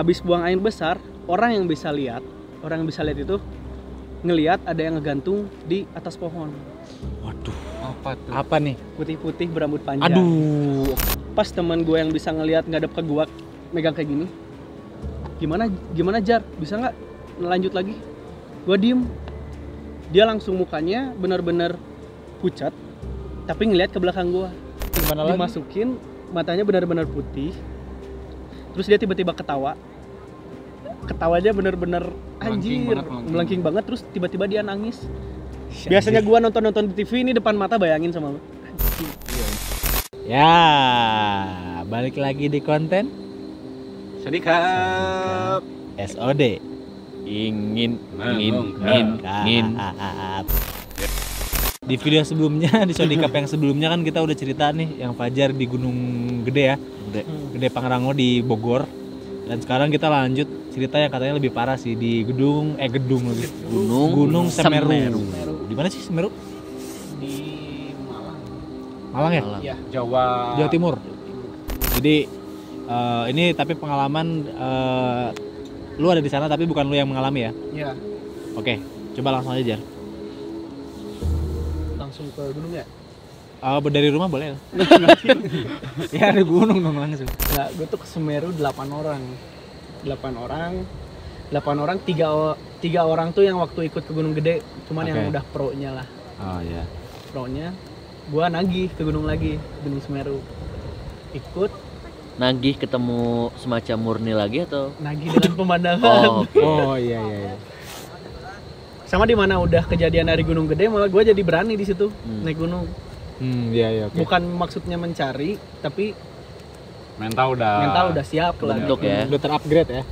habis buang air besar, orang yang bisa lihat itu ngelihat ada yang ngegantung di atas pohon. Waduh, Apa tuh? apa nih? Putih-putih berambut panjang. Aduh. Pas teman gue yang bisa ngelihat ngadep ke gua megang kayak gini. Gimana Jar? Bisa nggak lanjut lagi? Gua diem. Dia langsung mukanya benar-benar pucat, tapi ngelihat ke belakang gua. Gimana lagi? Dimasukin, matanya benar-benar putih. Terus dia tiba-tiba ketawa. Ketawanya benar-benar anjir, melengking banget. Terus tiba-tiba dia nangis. Biasanya gua nonton di TV, ini depan mata, bayangin sama lu. Ya, balik lagi di konten Sedikap. SOD. Ingin. Di video sebelumnya, di Sodikap yang sebelumnya kan kita udah cerita nih yang Fajar di Gunung Gede ya. Gede Pangrango di Bogor. Dan sekarang kita lanjut cerita yang katanya lebih parah sih di Gunung Semeru. Di mana sih Semeru? Di Malang. Malang ya? Iya. Jawa Timur. Jadi ini tapi pengalaman lu ada di sana tapi bukan lu yang mengalami ya? Iya. Oke, coba langsung aja Jar. Langsung ke gunung ya? Dari rumah boleh? Ya ada gunung dong langsung. Nah, gue tuh ke Semeru 8 orang. 3 orang tuh yang waktu ikut ke Gunung Gede, cuman yang udah pro-nya lah. Oh iya. Pro-nya gua nagih ke gunung lagi, Gunung Semeru. Ikut Nagih ketemu semacam murni lagi atau? nagih dengan pemandangan. Oh, oke. Oh iya. Sama di mana udah kejadian dari Gunung Gede, malah gua jadi berani di situ naik gunung. Iya oke. Bukan maksudnya mencari, tapi Mental udah siap lah. Bentuk ya. Udah terupgrade ya.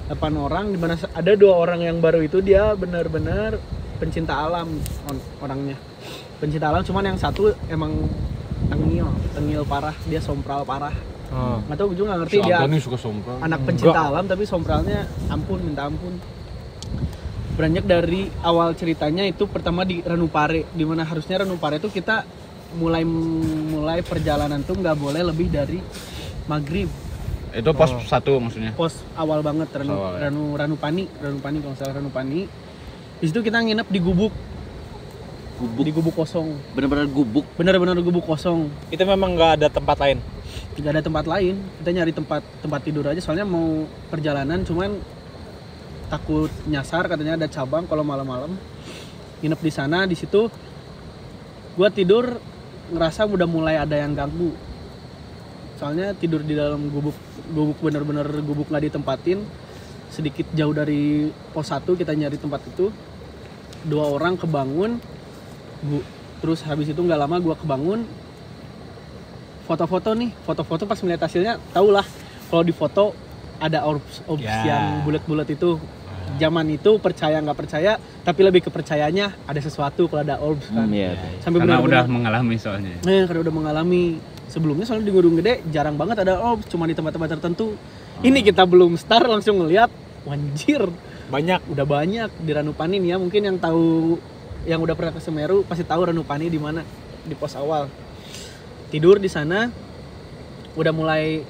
8 orang, dimana ada 2 orang yang baru itu dia benar-benar pencinta alam orangnya. Pencinta alam, cuman yang satu emang tengil parah, dia sompral parah. Nggak tahu, gue juga nggak ngerti dia. Nih suka sompral. Anak pencinta alam tapi sompralnya minta ampun. Beranjak dari awal ceritanya itu pertama di Ranupare, dimana harusnya Ranupare itu kita mulai perjalanan tuh nggak boleh lebih dari maghrib. Itu pos 1 maksudnya. Pos awal banget Ranupani kalau nggak salah Ranupani. Di situ kita nginep di gubuk. Di gubuk kosong. Bener-bener gubuk. Bener-bener gubuk kosong. Itu memang nggak ada tempat lain. Tidak ada tempat lain. Kita nyari tempat tidur aja, soalnya mau perjalanan, cuman takut nyasar, katanya ada cabang kalau malam-malam. Nginep di sana, di situ gua tidur ngerasa udah mulai ada yang ganggu. Soalnya tidur di dalam gubuk bener-bener gubuk nggak ditempatin. Sedikit jauh dari pos 1 kita nyari tempat itu. 2 orang kebangun. Terus habis itu nggak lama gua kebangun. Foto-foto pas melihat hasilnya tahulah kalau di foto ada orbs yang bulat-bulat itu. Zaman itu percaya nggak percaya, tapi lebih kepercayanya ada sesuatu kalau ada orbs kan. Sampai Karena benar-benar udah mengalami soalnya. Karena udah mengalami. Sebelumnya soalnya di Gunung Gede jarang banget ada orbs, cuma di tempat-tempat tertentu. Ini kita belum start langsung ngeliat, wanjir. Udah banyak di Ranupani nih ya. Mungkin yang tahu, yang udah pernah ke Semeru pasti tahu Ranupani di mana, di pos awal. Tidur di sana udah mulai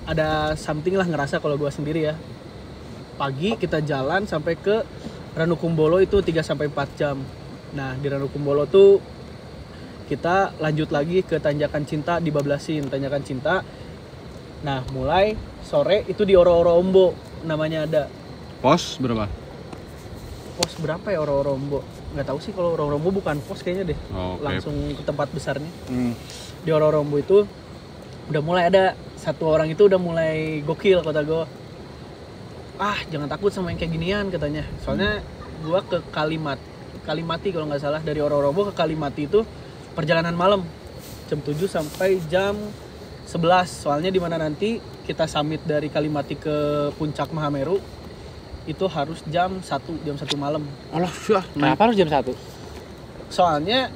ada something lah, ngerasa kalau gua sendiri ya. Pagi kita jalan sampai ke Ranukumbolo itu 3-4 jam. Nah, di Ranukumbolo tuh kita lanjut lagi ke Tanjakan Cinta, dibablasin Tanjakan Cinta. Nah, mulai sore itu di Oro-Oro Ombo namanya ada. Pos berapa? Pos berapa ya Oro-Oro Ombo? Nggak tahu sih, kalau Oro-Oro Ombo bukan pos kayaknya deh. Langsung ke tempat besarnya. Di Oro-Oro Ombo itu udah mulai ada satu orang itu udah mulai gokil, kata gue. Jangan takut sama yang kayak ginian, katanya. Soalnya gue ke Kalimati kalau nggak salah, dari Oro-Oro Ombo ke Kalimati itu perjalanan malam jam 7 sampai jam 11. Soalnya di mana nanti kita summit dari Kalimati ke puncak Mahameru itu harus jam 1 malam. Alah, kenapa harus jam 1? Soalnya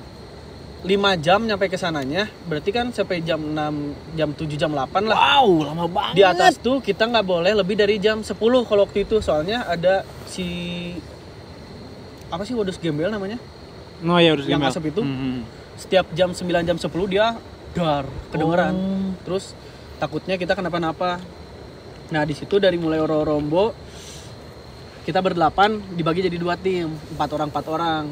5 jam nyampe ke sananya, berarti kan sampai jam 6, jam 7, jam 8 lah. Wow, lama banget. Di atas tuh kita nggak boleh lebih dari jam 10 kalau waktu itu. Soalnya ada Wadus Gembel namanya. Oh ya, Wadus Yang Gembel. asap itu. Setiap jam 9, jam 10 dia kedengeran. Terus takutnya kita kenapa-napa. Nah di situ dari mulai Ororombo kita berdelapan dibagi jadi 2 tim, 4 orang.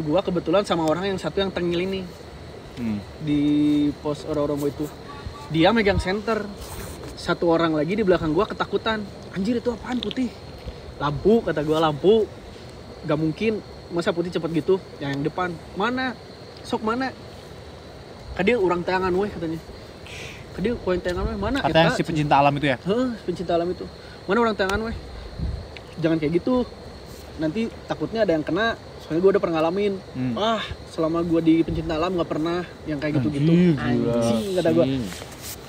Gua kebetulan sama orang yang satu yang tengil ini di pos Ororombo itu. Dia megang center. Satu orang lagi di belakang gua ketakutan. Anjir itu apaan putih? Lampu, kata gua, lampu. Gak mungkin, masa putih cepet gitu. Yang depan, mana? Sok mana? Kadang orang tangan weh katanya. Kadang koin tangan weh mana? Katanya si pencinta alam itu ya? Pencinta alam itu. Mana orang tangan weh? Jangan kayak gitu. Nanti takutnya ada yang kena. Soalnya gue udah pernah ngalamin. Selama gue di pencinta alam gak pernah yang kayak gitu-gitu. Anjing kata gue.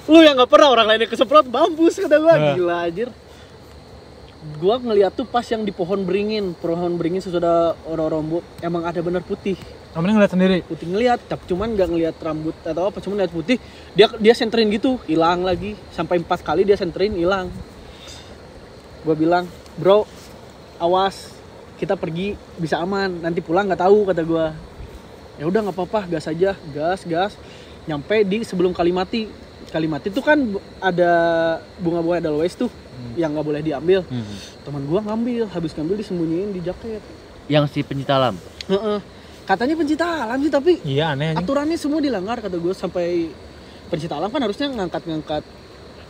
Lu yang gak pernah, orang lainnya kesemprot mampus kata gue. Gila anjir. Gue ngeliat tuh pas yang di pohon beringin sesudah Ororombo emang ada bener putih. Kamu ngeliat sendiri? Putih ngeliat, cuman gak ngeliat rambut atau apa, cuman ngeliat putih. Dia senterin gitu, hilang lagi. Sampai 4 kali dia senterin, hilang. Gue bilang, bro, awas, kita pergi bisa aman, nanti pulang nggak tahu kata gue. Ya udah nggak apa-apa, gas aja, gas. Nyampe di sebelum Kalimati tuh kan ada bunga-bunga Edelweiss tuh yang nggak boleh diambil. Teman gue habis ngambil disembunyiin di jaket. Yang si pencinta alam. Katanya pencinta alam sih, tapi iya aneh aja. Aturannya semua dilanggar kata gue. Sampai pencinta alam kan harusnya ngangkat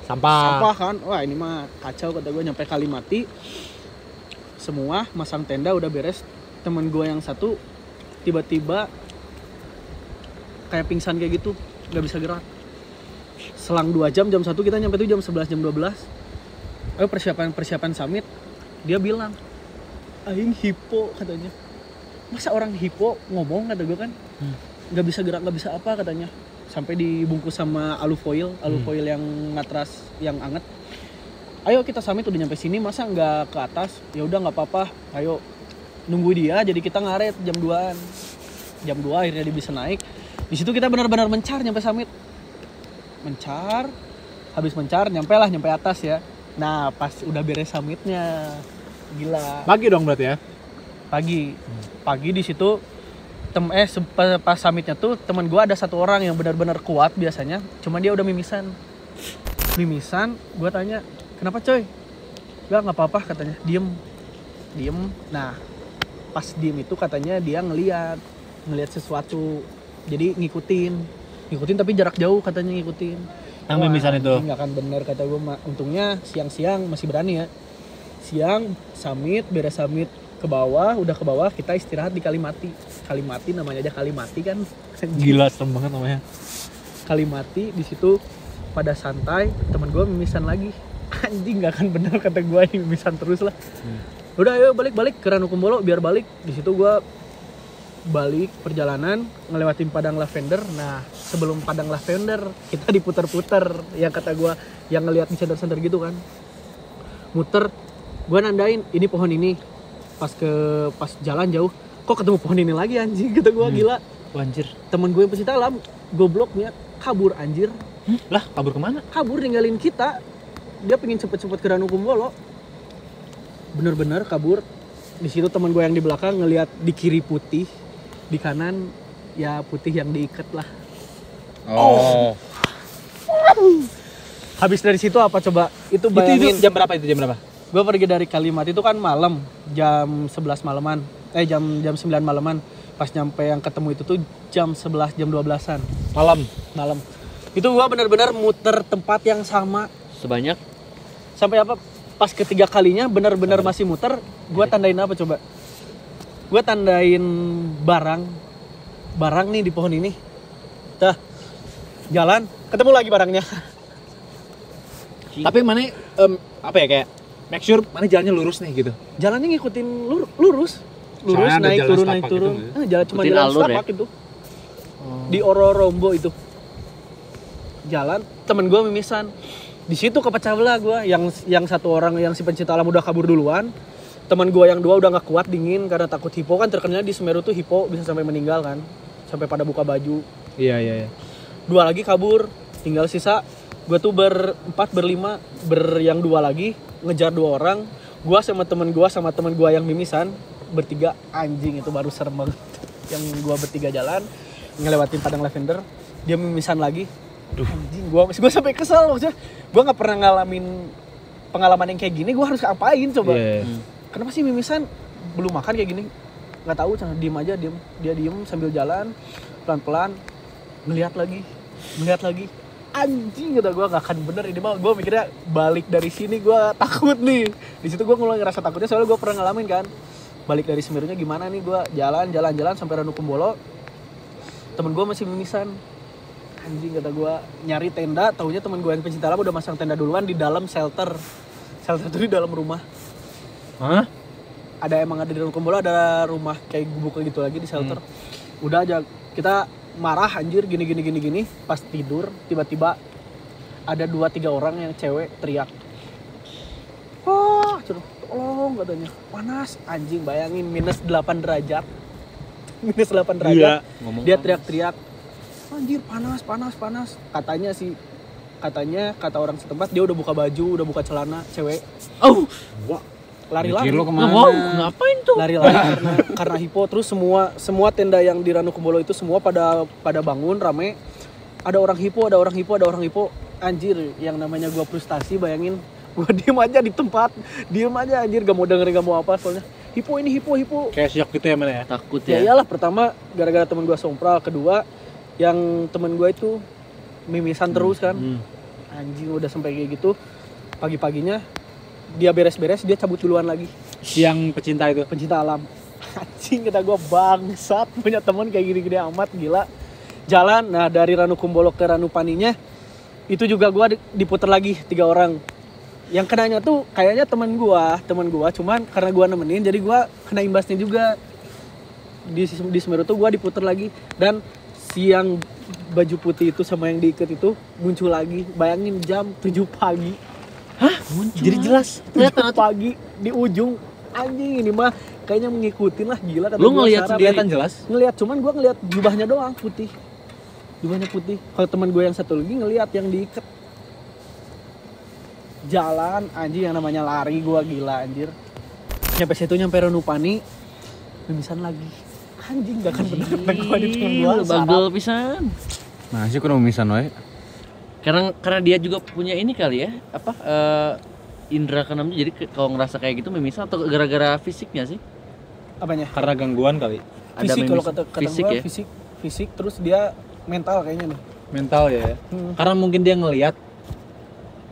Sampah kan. Wah ini mah kacau kata gue. Nyampe Kalimati semua masang tenda udah beres. Temen gue yang satu tiba-tiba kayak pingsan kayak gitu, nggak bisa gerak. Selang 2 jam 1 kita nyampe tuh jam 11 jam 12. Persiapan summit. Dia bilang aing hipo katanya. Masa orang hipo ngomong kata gue kan, nggak bisa gerak, nggak bisa apa katanya. Sampai dibungkus sama alufoil yang matras yang anget. Ayo kita summit udah nyampe sini, masa nggak ke atas? Ya udah nggak apa-apa, ayo nunggu dia. Jadi kita ngaret jam 2 akhirnya dia bisa naik. Di situ kita benar-benar mencar nyampe summit. Habis nyampe atas ya. Nah pas udah beres summitnya, gila. Pagi dong berarti ya? Pagi di situ pas summitnya tuh teman gue ada 1 orang yang benar-benar kuat biasanya, cuma dia udah mimisan. Gue tanya kenapa coy? Nggak apa-apa katanya, diem. Nah pas diem itu katanya dia ngelihat sesuatu, jadi ngikutin tapi jarak jauh katanya ngikutin. Yang mimisan itu nggak akan bener kata gue. Untungnya siang masih berani ya. Siang beres summit ke bawah kita istirahat di Kalimati namanya aja Kalimati kan. Gila serem banget namanya Kalimati. Di situ pada santai, teman gue mimisan lagi. Anjing nggak akan bener kata gue, ini mimisan terus lah. Udah ayo balik ke Ranukumbolo biar balik. Di situ gue balik perjalanan ngelewatin padang lavender. Nah sebelum padang lavender kita diputer-puter, yang kata gue yang ngeliat di center gitu kan, muter. Gue nandain ini pohon ini. Pas jalan jauh, kok ketemu pohon ini lagi anjing, kata gue. Gila. Anjir. Temen gue yang pecinta alam gobloknya kabur anjir. Lah kabur kemana? Kabur ninggalin kita. Dia pengen cepet-cepet ke Ranukumbolo. Bener-bener kabur. Di situ teman gue yang di belakang ngelihat di kiri putih, di kanan ya putih yang diikat lah. Habis dari situ apa coba? Itu bayangin. Itu jam berapa? Gue pergi dari Kalimati itu kan malam, jam 11 malaman. Jam 9 malaman. Pas nyampe yang ketemu itu tuh jam 11, jam 12-an. Malam. Itu gue benar-benar muter tempat yang sama. Sebanyak? Sampai apa? Pas ketiga kalinya benar-benar masih muter. Gue tandain apa coba? Gue tandain barang nih di pohon ini. Jalan, ketemu lagi barangnya. Tapi mana apa ya, kayak make sure mana jalannya lurus nih gitu. Jalannya ngikutin lurus naik turun. Jalan cuma jalan setapak ya? Itu. Di Ororombo itu. Jalan, temen gue mimisan. Di situ kepecah belah gue. Yang satu orang yang si pencinta alam udah kabur duluan. Teman gue yang 2 udah nggak kuat, dingin karena takut hipo kan. Terkenal di Semeru tuh hipo bisa sampai meninggal kan, sampai pada buka baju. Iya. 2 lagi kabur, tinggal sisa. Gue tuh 4, 5, yang 2 lagi ngejar 2 orang. Gue sama temen gue yang mimisan bertiga. Anjing itu baru serem banget. Yang gue bertiga jalan ngelewatin padang lavender, dia mimisan lagi. Anjing, gua sampai kesel maksudnya. Gua nggak pernah ngalamin pengalaman yang kayak gini, gua harus ngapain coba? Kenapa sih mimisan belum makan kayak gini? Nggak tahu, diem aja, dia diem sambil jalan pelan-pelan, ngeliat lagi. Anjing, kata gua nggak akan bener ini mah. Gua mikirnya balik dari sini gua takut nih. Di situ gua mulai ngerasa takutnya soalnya gua pernah ngalamin kan. Balik dari Semerunya gimana nih, gua jalan sampai Ranukumbolo. Temen gua masih mimisan. Anjing, kata gua nyari tenda, taunya temen gua yang pencinta alam udah masang tenda duluan di dalam shelter itu di dalam rumah. Hah? Emang ada di Ranukumbolo ada rumah kayak gubuk gitu lagi di shelter. Udah aja kita marah anjir gini. Pas tidur tiba-tiba ada 2-3 orang yang cewek teriak. Wah, tolong katanya. Panas anjing, bayangin minus 8 derajat. Gila. Dia teriak-teriak. Anjir, panas. Katanya kata orang setempat dia udah buka baju, udah buka celana cewek. Lari-lari. Mikir lo kemana? Wow, ngapain tuh? Lari-lari karena hipo. Terus semua tenda yang di Ranukumbolo itu semua pada bangun rame. Ada orang hipo. Anjir, yang namanya gua frustasi, bayangin gua diem aja di tempat. Diem aja anjir, gak mau dengerin, gak mau apa soalnya. Hipo. Kayak syok gitu ya mana ya? Takut Ya ya. iyalah, pertama gara-gara temen gua sompral, kedua yang temen gua itu mimisan terus kan. Anjing, udah sampai kayak gitu. Pagi-paginya dia beres-beres, dia cabut duluan lagi. Yang pecinta itu. Pencinta alam. Anjing, kata gue bangsat punya teman kayak gini-gini amat, gila. Jalan, nah dari Ranukumbolo ke Ranupaninya itu juga gue diputer lagi 3 orang. Yang kenanya tuh kayaknya teman gue, cuman karena gue nemenin jadi gue kena imbasnya juga. Di Semeru tuh gue diputer lagi, dan siang baju putih itu sama yang diikat itu muncul lagi. Bayangin jam 7 pagi. Hah? Jadi jelas. 7 pagi di ujung. Anjing, ini mah kayaknya ngikutin lah, gila. Lu ngelihat Kelihatan jelas. Ngelihat, cuman gue ngelihat jubahnya doang putih. Kalau teman gue yang satu lagi ngelihat yang diikat. Jalan anjing, yang namanya lari gue, gila anjir. Nyampe Ranupani mimisan lagi. Anjing, gak akan bener kata gue di temen gue. Bagel pisan. Nah, sih kurang misan wae. Karena dia juga punya ini kali ya, indra keenam, jadi kalau ngerasa kayak gitu mimisan, atau gara-gara fisiknya sih? Apanya? Karena gangguan kali. Fisik, kalau kata fisik gue ya? fisik, terus dia mental kayaknya nih. Mental ya. Karena mungkin dia ngelihat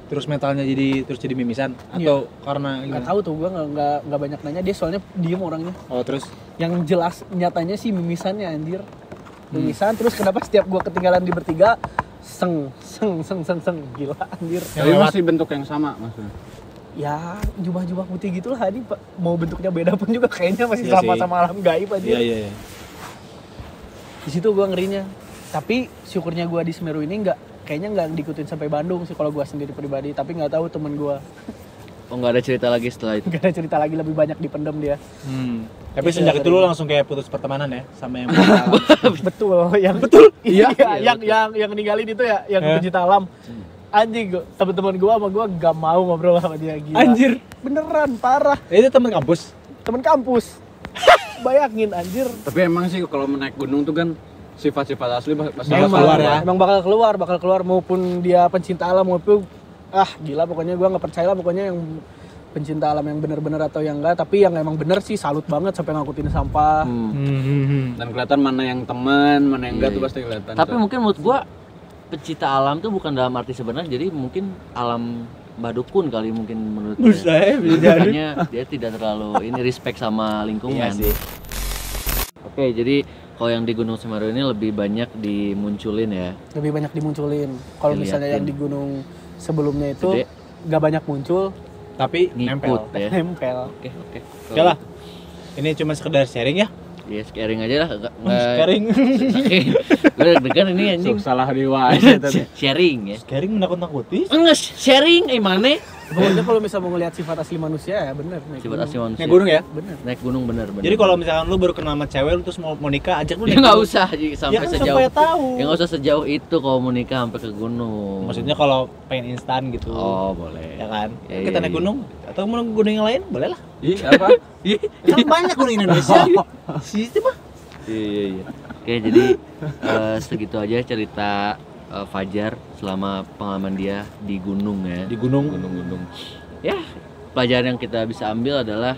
terus mentalnya jadi mimisan, atau karena Nggak tahu tuh, gue nggak banyak nanya, dia soalnya diem orangnya. Oh, terus Yang jelas nyatanya sih mimisannya anjir. Mimisan, terus kenapa setiap gue ketinggalan di bertiga seng gila anjir. Tapi masih bentuk yang sama maksudnya. Ya jubah-jubah putih gitulah, ini mau bentuknya beda pun juga kayaknya masih Iya sama-sama alam gaib aja. Iya. Di situ gue ngerinya. Tapi syukurnya gue di Semeru ini kayaknya nggak diikutin sampai Bandung sih kalau gue sendiri pribadi. Tapi nggak tahu temen gue. Oh, nggak ada cerita lagi setelah itu? Nggak ada cerita lagi, lebih banyak dipendam dia. Tapi Iya, sejak itu lu langsung kayak putus pertemanan ya sama yang pencinta alam. Betul. Iya, yang ninggalin itu ya, yang pencinta alam. Anjing, teman-teman gue sama gue gak mau ngobrol sama dia, gila. Anjir. Beneran parah. Itu teman kampus. Temen kampus. Bayangin anjir. Tapi emang sih kalau menaik gunung tuh kan sifat-sifat asli pasti Bakal keluar ya. Emang bakal keluar maupun dia pencinta alam maupun gila, pokoknya gue nggak percaya lah pokoknya yang pencinta alam yang bener-bener atau yang enggak, tapi yang emang bener sih salut banget sampai ngangkutin sampah. Dan kelihatan mana yang teman, mana yang enggak tuh pasti kelihatan. Tapi mungkin menurut gua pecinta alam tuh bukan dalam arti sebenarnya, jadi mungkin alam badukun kali mungkin menurut dia. Makanya dia tidak terlalu ini respect sama lingkungan. Iya sih. Oke, jadi kalau yang di Gunung Semeru ini lebih banyak dimunculin ya. Lebih banyak dimunculin. Kalau misalnya yang di gunung sebelumnya itu Gede. nggak banyak muncul, Tapi Ngikut nempel. ya. nempel. Oke. Oke lah. Ini cuma sekedar sharing ya. Ya sharing aja lah. Sharing. Gue deg-degan ini anjing. salah di wae tadi. Sharing ya. Sharing menakut-nakuti. Enggak, sharing mana? Pokoknya kalau misalnya mau ngeliat sifat asli manusia ya bener. naik Sifat gunung. asli manusia. Naik gunung ya. Bener. Naik gunung bener. Jadi kalau misalkan lu baru kenal sama cewek lu terus mau nikah, ajak lu Ya naik nggak gunung. usah sampai Ya kan sejauh. supaya tahu. Ya nggak usah sejauh itu kalau mau nikah sampai ke gunung. Maksudnya kalau pengen instan gitu. Oh boleh. Ya kan? Ya, Kita iya, naik iya. gunung atau mau gunung yang lain boleh lah. Ih, apa? Kan banyak gunung Indonesia. Sih mah. Iya. Oke, jadi segitu aja cerita Fajar selama pengalaman dia di gunung ya. Di gunung. Gunung-gunung. Ya, pelajaran yang kita bisa ambil adalah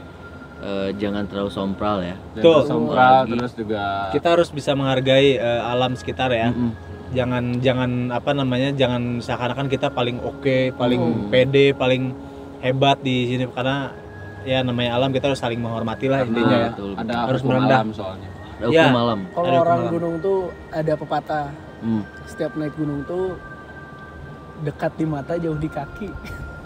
jangan terlalu sompral ya. Betul. Sompral, Lagi. terus juga Kita harus bisa menghargai alam sekitar ya. Mm-mm. Jangan apa namanya, jangan seakan-akan kita paling oke, paling pede, paling hebat di sini, karena ya namanya alam, kita harus saling menghormati lah intinya ya. Betul. ada Harus hukum merendah. alam soalnya. Ada hukum Ya. malam. Kalau Ada orang pengalaman. gunung tuh ada pepatah, Hmm. setiap naik gunung tuh dekat di mata jauh di kaki.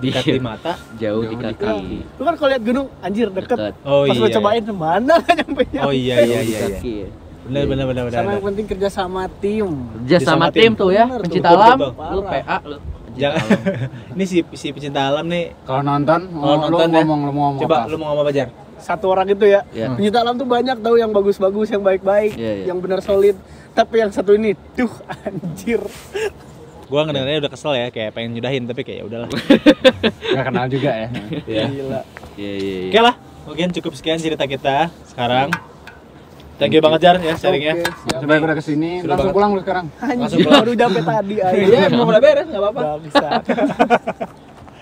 Dekat di mata. Jauh di Jauh di kaki. Lu kan kalau lihat gunung anjir deket. Dekat. Oh Pas iya. lu cobain mana nyampe nya. Oh iya Jauh iya di iya. kaki ya. Benar benar benar benar. Sama yang penting kerja sama tim. Kerja sama tim tuh ya, Bener tuh. pencinta Betul, alam, betul. lu PA lu. Pencinta Jangan. alam. Ini si pecinta alam nih. Kalau nonton, Kalau lu nonton ya. ngomong lu mau ngomong Coba apa? lu mau ngomong apa, Jar? Satu orang itu ya. Ya. Pencinta alam tuh banyak tahu yang bagus-bagus, yang baik-baik, Iya, iya. yang benar solid. Tapi yang satu ini, tuh anjir. Gua ngedengarnya udah kesel ya, kayak pengen nyudahin tapi kayak ya udahlah. Nggak kenal juga ya. Ya. Gila. Iya iya iya. Oke lah, mungkin cukup sekian cerita kita sekarang. Thank you banget Jar ya sharingnya. Oke, siap. Coba udah kesini, Sudah langsung banget. pulang lu sekarang. Langsung Anjir, pulang. baru nyampe tadi aja. Iya, emang udah beres, nggak apa-apa. Nggak bisa.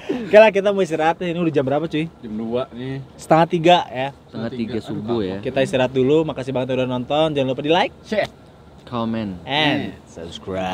Oke lah, kita mau istirahat. Ini udah jam berapa cuy? Jam 2 nih. 2:30 ya. Setengah 3 subuh ya. Kita istirahat dulu. Makasih banget udah nonton. Jangan lupa di like Share. Comment. and subscribe.